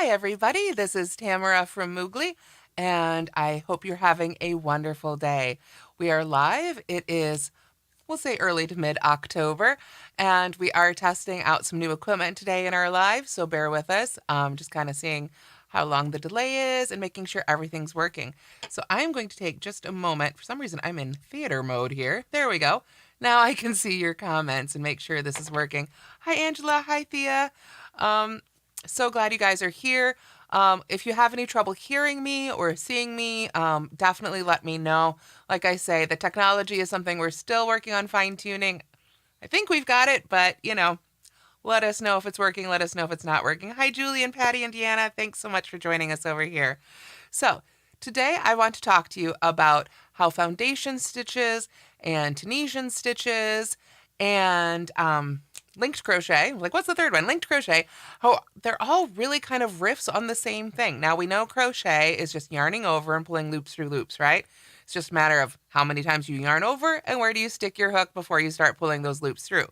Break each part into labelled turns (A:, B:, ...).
A: Hi, everybody. This is Tamara from Moogly, and I hope you're having a wonderful day. We are live. It is, we'll say early to mid-October, and we are testing out some new equipment today in our live, so bear with us. Just kind of seeing how long the delay is and making sure everything's working. So I'm going to take just a moment. For some reason, I'm in theater mode here. There we go. Now I can see your comments and make sure this is working. Hi, Angela. Hi, Thea. So glad you guys are here. If you have any trouble hearing me or seeing me, definitely let me know. Like I say, the technology is something we're still working on fine-tuning. I think we've got it, but, let us know if it's working. Let us know if it's not working. Hi, Julie and Patty and Deanna. Thanks so much for joining us over here. So today I want to talk to you about how foundation stitches and Tunisian stitches and linked crochet, like what's the third one? Linked crochet, how they're all really kind of riffs on the same thing. Now we know crochet is just yarning over and pulling loops through loops, right? It's just a matter of how many times you yarn over and where do you stick your hook before you start pulling those loops through.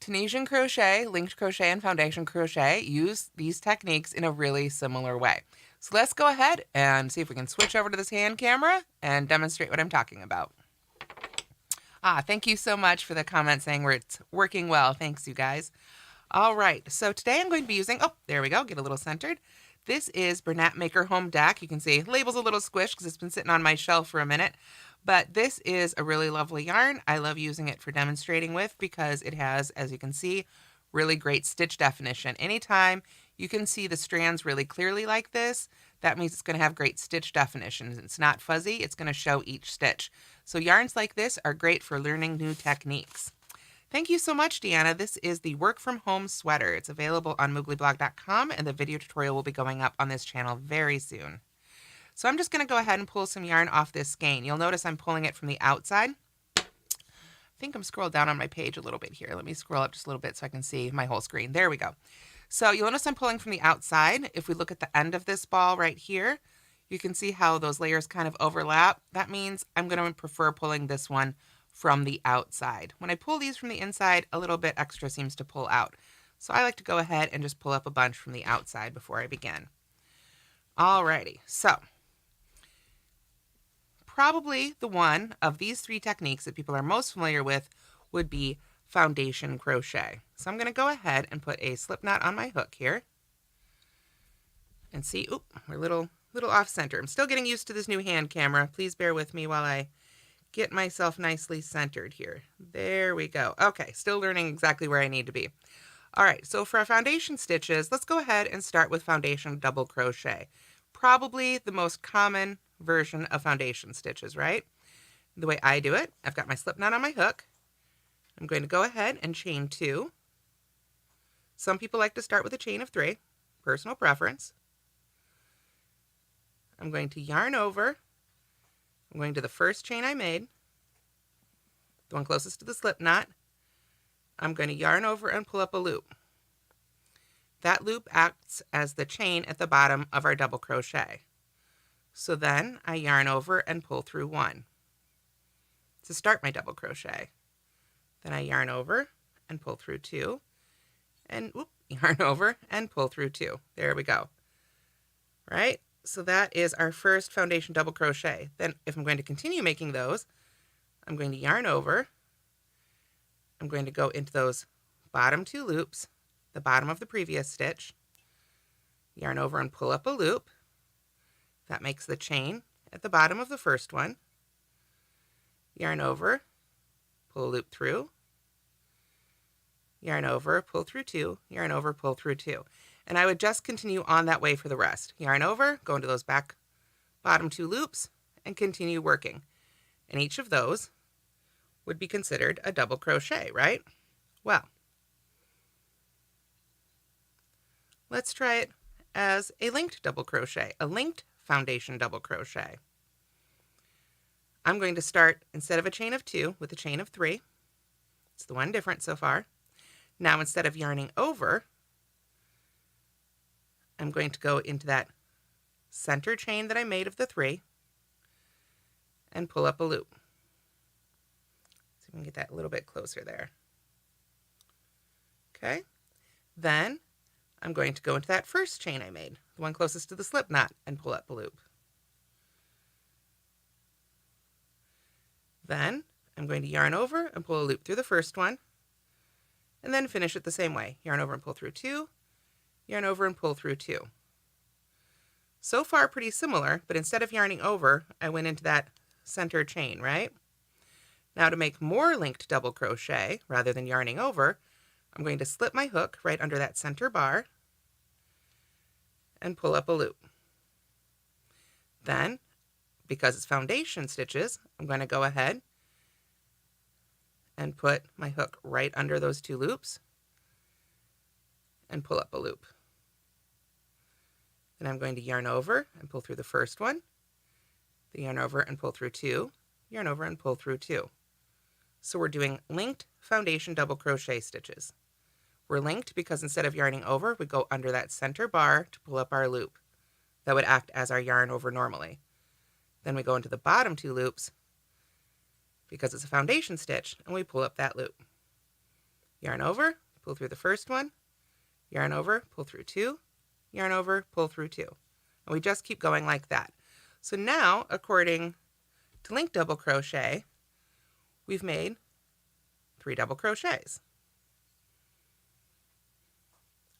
A: Tunisian crochet, linked crochet, and foundation crochet use these techniques in a really similar way. So let's go ahead and see if we can switch over to this hand camera and demonstrate what I'm talking about. Thank you so much for the comment saying it's working well. Thanks, you guys. All right, so today I'm going to be using, there we go, get a little centered. This is Bernat Maker Home Deck. You can see label's a little squished because it's been sitting on my shelf for a minute. But this is a really lovely yarn. I love using it for demonstrating with because it has, as you can see, really great stitch definition. Anytime you can see the strands really clearly like this, that means it's going to have great stitch definition. It's not fuzzy, it's going to show each stitch. So yarns like this are great for learning new techniques. Thank you so much, Deanna. This is the Work From Home sweater. It's available on mooglyblog.com, and the video tutorial will be going up on this channel very soon. So I'm just going to go ahead and pull some yarn off this skein. You'll notice I'm pulling it from the outside. I think I'm scrolled down on my page a little bit here. Let me scroll up just a little bit so I can see my whole screen. There we go. So you'll notice I'm pulling from the outside. If we look at the end of this ball right here, you can see how those layers kind of overlap. That means I'm going to prefer pulling this one from the outside. When I pull these from the inside, a little bit extra seems to pull out. So I like to go ahead and just pull up a bunch from the outside before I begin. Alrighty, so probably the one of these three techniques that people are most familiar with would be foundation crochet. So I'm going to go ahead and put a slip knot on my hook here. And see, we're a little off center. I'm still getting used to this new hand camera. Please bear with me while I get myself nicely centered here. There we go. Okay, still learning exactly where I need to be. All right, so for our foundation stitches, let's go ahead and start with foundation double crochet. Probably the most common version of foundation stitches, right? The way I do it, I've got my slip knot on my hook. I'm going to go ahead and chain 2. Some people like to start with a chain of 3, personal preference. I'm going to yarn over. I'm going to the first chain I made, the one closest to the slip knot. I'm going to yarn over and pull up a loop. That loop acts as the chain at the bottom of our double crochet. So then I yarn over and pull through 1 to start my double crochet. Then I yarn over and pull through 2, and yarn over and pull through 2. There we go. Right? So that is our first foundation double crochet. Then if I'm going to continue making those, I'm going to yarn over. I'm going to go into those bottom 2 loops, the bottom of the previous stitch, yarn over and pull up a loop. That makes the chain at the bottom of the first one. Yarn over, pull a loop through, yarn over, pull through 2, yarn over, pull through 2. And I would just continue on that way for the rest. Yarn over, go into those back bottom 2 loops, and continue working. And each of those would be considered a double crochet, right? Well, let's try it as a linked double crochet, a linked foundation double crochet. I'm going to start, instead of a chain of 2, with a chain of 3. It's the one difference so far. Now, instead of yarning over, I'm going to go into that center chain that I made of the 3 and pull up a loop. So we can get that a little bit closer there. Okay. Then I'm going to go into that first chain I made, the one closest to the slip knot, and pull up a loop. Then I'm going to yarn over and pull a loop through the first one, and then finish it the same way. Yarn over and pull through 2, yarn over and pull through 2. So far pretty similar, but instead of yarning over, I went into that center chain, right? Now to make more linked double crochet, rather than yarning over, I'm going to slip my hook right under that center bar and pull up a loop. Then, because it's foundation stitches, I'm going to go ahead and put my hook right under those 2 loops and pull up a loop. Then I'm going to yarn over and pull through the first one, then yarn over and pull through 2, yarn over and pull through 2. So we're doing linked foundation double crochet stitches. We're linked because instead of yarning over, we go under that center bar to pull up our loop. That would act as our yarn over normally. Then we go into the bottom 2 loops because it's a foundation stitch, and we pull up that loop. Yarn over, pull through the first one, yarn over, pull through 2, yarn over, pull through 2. And we just keep going like that. So now, according to linked double crochet, we've made 3 double crochets.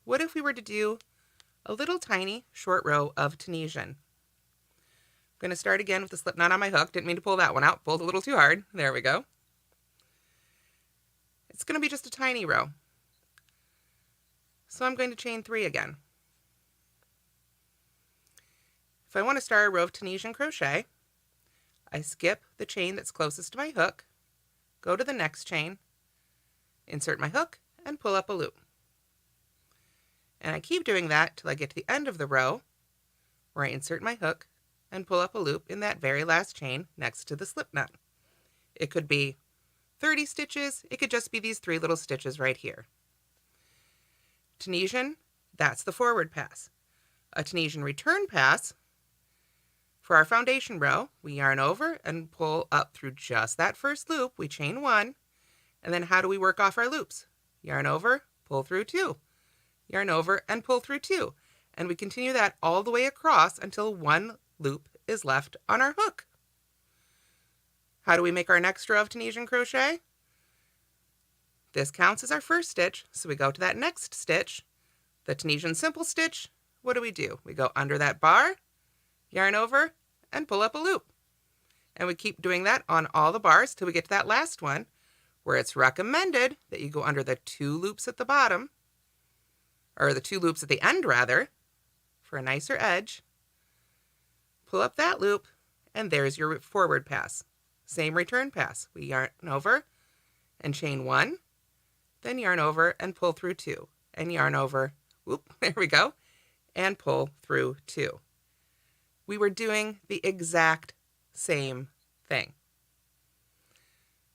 A: What if we were to do a little tiny short row of Tunisian? I'm going to start again with the slip knot on my hook. Didn't mean to pull that one out. Pulled a little too hard. There we go. It's going to be just a tiny row. So I'm going to chain 3 again. If I want to start a row of Tunisian crochet, I skip the chain that's closest to my hook, go to the next chain, insert my hook, and pull up a loop. And I keep doing that till I get to the end of the row, where I insert my hook and pull up a loop in that very last chain next to the slip knot. It could be 30 stitches, it could just be these 3 little stitches right here. Tunisian, that's the forward pass. A Tunisian return pass, for our foundation row, we yarn over and pull up through just that first loop. We chain 1, and then how do we work off our loops? Yarn over, pull through 2. Yarn over and pull through 2. And we continue that all the way across until 1 loop is left on our hook. How do we make our next row of Tunisian crochet? This counts as our first stitch, so we go to that next stitch, the Tunisian simple stitch. What do? We go under that bar, yarn over, and pull up a loop. And we keep doing that on all the bars till we get to that last one, where it's recommended that you go under the 2 loops at the bottom, or the 2 loops at the end rather, for a nicer edge. Pull up that loop, and there's your forward pass. Same return pass. We yarn over and chain 1, then yarn over and pull through 2, and yarn over, whoop, there we go, and pull through 2. We were doing the exact same thing.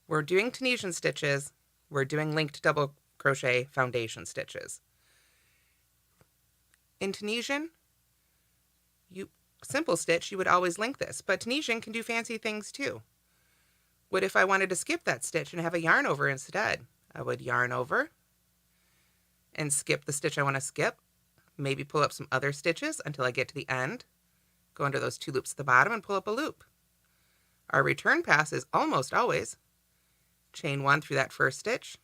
A: We're doing Tunisian stitches, we're doing linked double crochet foundation stitches. In Tunisian, simple stitch, you would always link this, but Tunisian can do fancy things too. What if I wanted to skip that stitch and have a yarn over instead? I would yarn over and skip the stitch I want to skip, maybe pull up some other stitches until I get to the end, go under those 2 loops at the bottom and pull up a loop. Our return pass is almost always chain 1 through that first stitch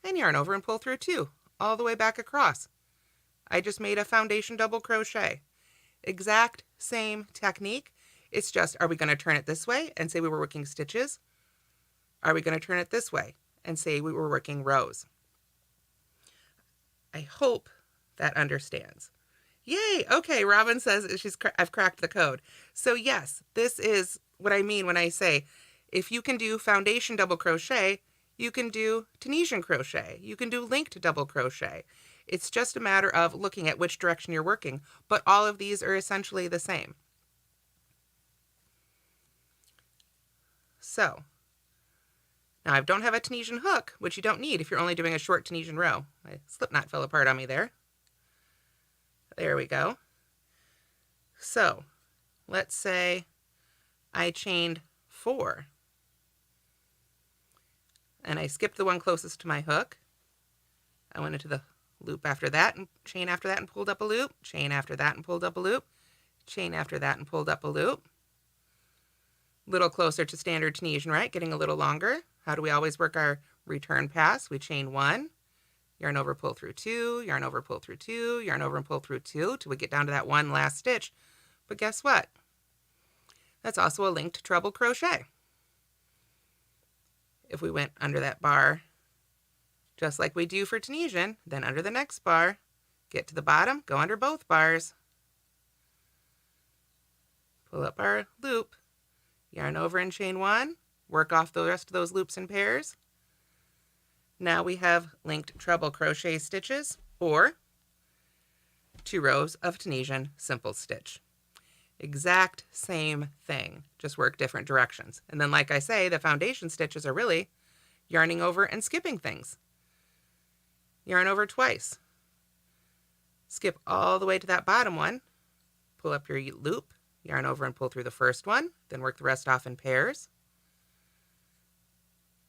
A: and yarn over and pull through 2 all the way back across. I just made a foundation double crochet. Exact same technique. It's just, are we going to turn it this way and say we were working stitches? Are we going to turn it this way and say we were working rows? I hope that understands. Yay! Okay, Robin says I've cracked the code. So yes, this is what I mean when I say, if you can do foundation double crochet, you can do Tunisian crochet. You can do linked double crochet. It's just a matter of looking at which direction you're working, but all of these are essentially the same. So, now I don't have a Tunisian hook, which you don't need if you're only doing a short Tunisian row. My slip knot fell apart on me there. There we go. So, let's say I chained 4. And I skipped the one closest to my hook. I went into the loop after that, and chain after that and pulled up a loop, chain after that and pulled up a loop, chain after that and pulled up a loop. Little closer to standard Tunisian, right? Getting a little longer. How do we always work our return pass? We chain 1, yarn over, pull through 2, yarn over, pull through 2, yarn over and pull through 2 till we get down to that one last stitch. But guess what? That's also a linked treble crochet. If we went under that bar, just like we do for Tunisian, then under the next bar, get to the bottom, go under both bars, pull up our loop, yarn over and chain 1, work off the rest of those loops in pairs. Now we have linked treble crochet stitches or 2 rows of Tunisian simple stitch. Exact same thing, just work different directions. And then, like I say, the foundation stitches are really yarning over and skipping things. Yarn over twice. Skip all the way to that bottom one. Pull up your loop, yarn over and pull through the first one, then work the rest off in pairs.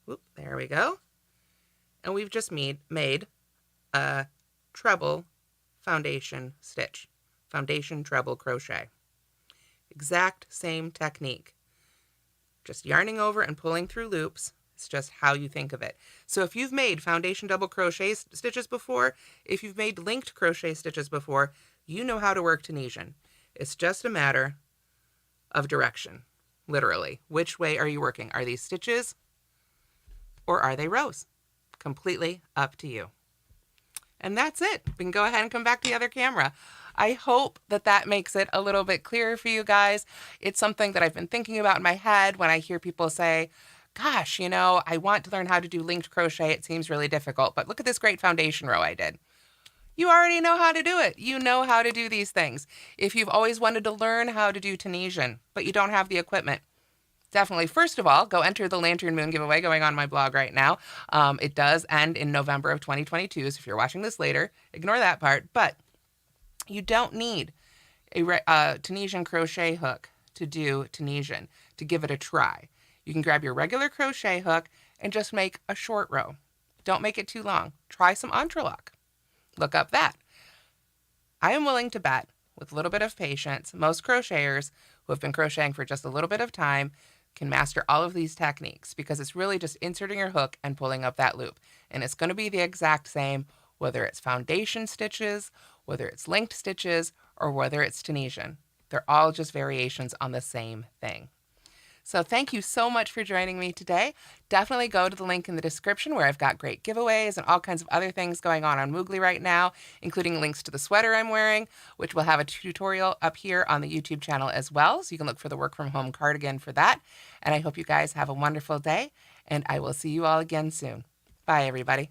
A: Whoop, there we go. And we've just made a treble foundation stitch, foundation treble crochet. Exact same technique. Just yarning over and pulling through loops. It's just how you think of it. So if you've made foundation double crochet stitches before, if you've made linked crochet stitches before, you know how to work Tunisian. It's just a matter of direction, literally. Which way are you working? Are these stitches or are they rows? Completely up to you. And that's it. We can go ahead and come back to the other camera. I hope that that makes it a little bit clearer for you guys. It's something that I've been thinking about in my head when I hear people say, gosh, you know, I want to learn how to do linked crochet. It seems really difficult, but look at this great foundation row I did. You already know how to do it. You know how to do these things. If you've always wanted to learn how to do Tunisian, but you don't have the equipment, definitely, first of all, go enter the Lantern Moon giveaway going on my blog right now. It does end in November of 2022, so if you're watching this later, ignore that part. But you don't need a Tunisian crochet hook to do Tunisian, to give it a try. You can grab your regular crochet hook and just make a short row. Don't make it too long. Try some entrelock. Look up that. I am willing to bet, with a little bit of patience, most crocheters who have been crocheting for just a little bit of time can master all of these techniques, because it's really just inserting your hook and pulling up that loop. And it's going to be the exact same, whether it's foundation stitches, whether it's linked stitches, or whether it's Tunisian. They're all just variations on the same thing. So thank you so much for joining me today. Definitely go to the link in the description where I've got great giveaways and all kinds of other things going on Moogly right now, including links to the sweater I'm wearing, which will have a tutorial up here on the YouTube channel as well. So you can look for the work from home cardigan for that. And I hope you guys have a wonderful day, and I will see you all again soon. Bye, everybody.